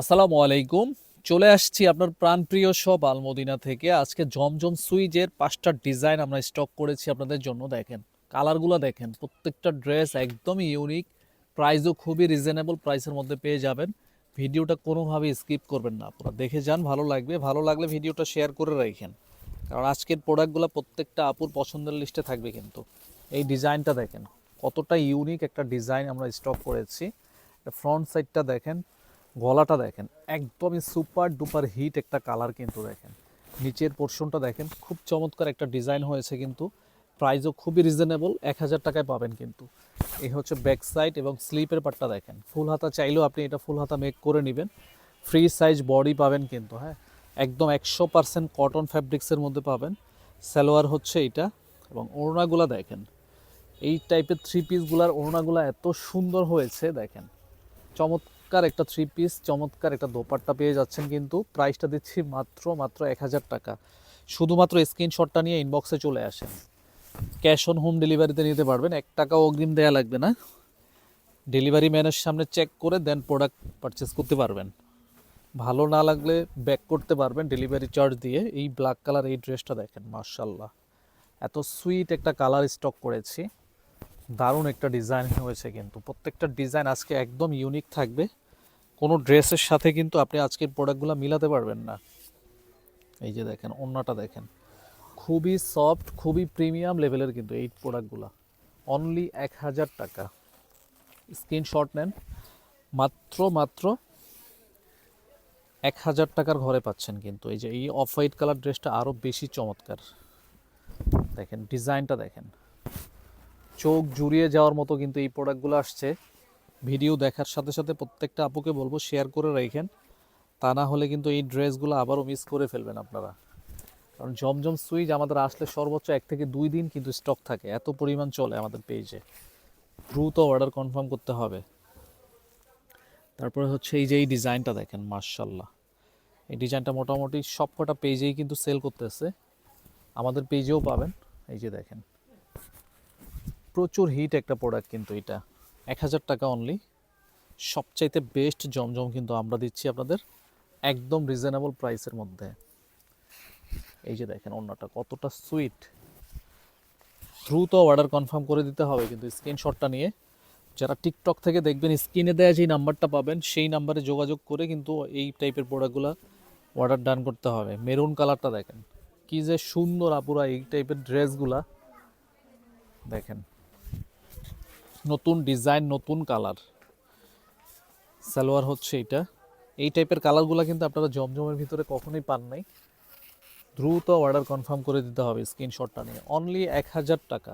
আসসালামু আলাইকুম। চলে আসছি আপনার প্রাণপ্রিয় শপ আলমদিনা থেকে। আজকে জমজম সুইজের 5টা ডিজাইন আমরা স্টক করেছি আপনাদের জন্য। দেখেন কালারগুলো, দেখেন প্রত্যেকটা ড্রেস একদমই ইউনিক, প্রাইসও খুবই রিজনেবল প্রাইসের মধ্যে পেয়ে যাবেন। ভিডিওটা কোনোভাবে স্কিপ করবেন না, আপনারা দেখে যান, ভালো লাগবে। ভালো লাগলে ভিডিওটা শেয়ার করে রাখেন, কারণ আজকের প্রোডাক্টগুলো প্রত্যেকটা আপুর পছন্দের লিস্টে থাকবে কিন্তু। এই ডিজাইনটা দেখেন কতটা ইউনিক একটা ডিজাইন আমরা স্টক করেছি। ফ্রন্ট সাইডটা দেখেন, গলাটা দেখেন, একদমই সুপার ডুপার হিট একটা কালার কিন্তু। দেখেন নিচের পোর্শনটা দেখেন, খুব চমৎকার একটা ডিজাইন হয়েছে কিন্তু। প্রাইসও খুবই রিজনেবল, 1000 টাকায় পাবেন কিন্তু। এই হচ্ছে ব্যাক সাইড এবং স্লিপের পার্টটা দেখেন। ফুল হাতা চাইলেও আপনি এটা ফুল হাতা মেক করে নেবেন। ফ্রি সাইজ বডি পাবেন কিন্তু, হ্যাঁ একদম 100% কটন ফ্যাব্রিক্সের মধ্যে পাবেন। সালোয়ার হচ্ছে এইটা, এবং ওড়নাগুলা দেখেন, এই টাইপের থ্রি পিসগুলার ওড়নাগুলা এত সুন্দর হয়েছে। দেখেন চমৎকার একটা থ্রি পিস, চমৎকার একটা দোপাট্টা পেয়ে যাচ্ছেন কিন্তু। প্রাইসটা দিচ্ছি মাত্র মাত্র 1000 টাকা। শুধুমাত্র স্ক্রিনশটটা নিয়ে ইনবক্সে চলে আসেন। ক্যাশ অন হোম ডেলিভারিতে নিতে পারবেন, 1 টাকাও অগ্রিম দেওয়া লাগবে না। ডেলিভারি ম্যানের সামনে চেক করে দেন প্রোডাক্ট পারচেস করতে পারবেন। ভালো না লাগলে ব্যাক করতে পারবেন ডেলিভারি চার্জ দিয়ে। এই ব্ল্যাক কালার এই ড্রেসটা দেখেন, মার্শাল্লাহ এত সুইট একটা কালার স্টক করেছি। দারুণ একটা ডিজাইন হয়েছে কিন্তু। প্রত্যেকটা ডিজাইন আজকে একদম ইউনিক থাকবে। কোনো ড্রেসের সাথে কিন্তু আপনি আজকের প্রোডাক্টগুলো মিলাতে পারবেন না। এই যে দেখেন ওড়নাটা দেখেন, খুবই সফট, খুবই প্রিমিয়াম লেভেলের কিন্তু এই প্রোডাক্টগুলো। অনলি 1000 টাকা। স্ক্রিনশট নেন, মাত্র মাত্র 1000 টাকার ঘরে পাচ্ছেন কিন্তু। এই যে এই অফ হোয়াইট কালার ড্রেসটা আরও বেশি চমৎকার। দেখেন ডিজাইনটা দেখেন, চোখ জুড়িয়ে যাওয়ার মতো কিন্তু এই প্রোডাক্টগুলো আসছে। ভিডিও দেখার সাথে সাথে প্রত্যেকটা আপুকে বলবো শেয়ার করে রাখেন, তা না হলে কিন্তু এই ড্রেসগুলো আবারও মিস করে ফেলবেন আপনারা। কারণ জমজম সুইচ আমাদের আসলে সর্বোচ্চ 1 থেকে 2 দিন কিন্তু স্টক থাকে, এত পরিমাণ চলে আমাদের পেজে। দ্রুত অর্ডার কনফার্ম করতে হবে। তারপরে হচ্ছে এই যে এই ডিজাইনটা দেখেন, মার্শাল্লাহ এই ডিজাইনটা মোটামুটি সব কটা পেজেই কিন্তু সেল করতেছে, আমাদের পেজেও পাবেন। এই যে দেখেন প্রচুর হিট একটা প্রোডাক্ট কিন্তু এটা। 1000 টাকা অনলি। সবচাইতে বেস্ট জমজম কিন্তু আমরা দিচ্ছি আপনাদের একদম রিজনেবল প্রাইসের মধ্যে। এই যে দেখেন ওড়নাটা কতটা সুইট। দ্রুত অর্ডার কনফার্ম করে দিতে হবে কিন্তু স্ক্রিনশটটা নিয়ে। যারা টিকটক থেকে দেখবেন, স্ক্রিনে দেওয়া যেই নাম্বারটা পাবেন সেই নাম্বারে যোগাযোগ করে কিন্তু এই টাইপের প্রোডাক্টগুলো অর্ডার ডান করতে হবে। মেরুন কালারটা দেখেন কি যে সুন্দর আপুরা, এই টাইপের ড্রেসগুলা দেখেন, নতুন ডিজাইন নতুন কালার। সালোয়ার হচ্ছে এটা। এই টাইপের কালারগুলো কিন্তু আপনারা জমজমের ভিতরে কখনোই পান নাই। দ্রুত অর্ডার কনফার্ম করে দিতে হবে স্ক্রিনশটটা নিয়ে। অনলি 1000 টাকা।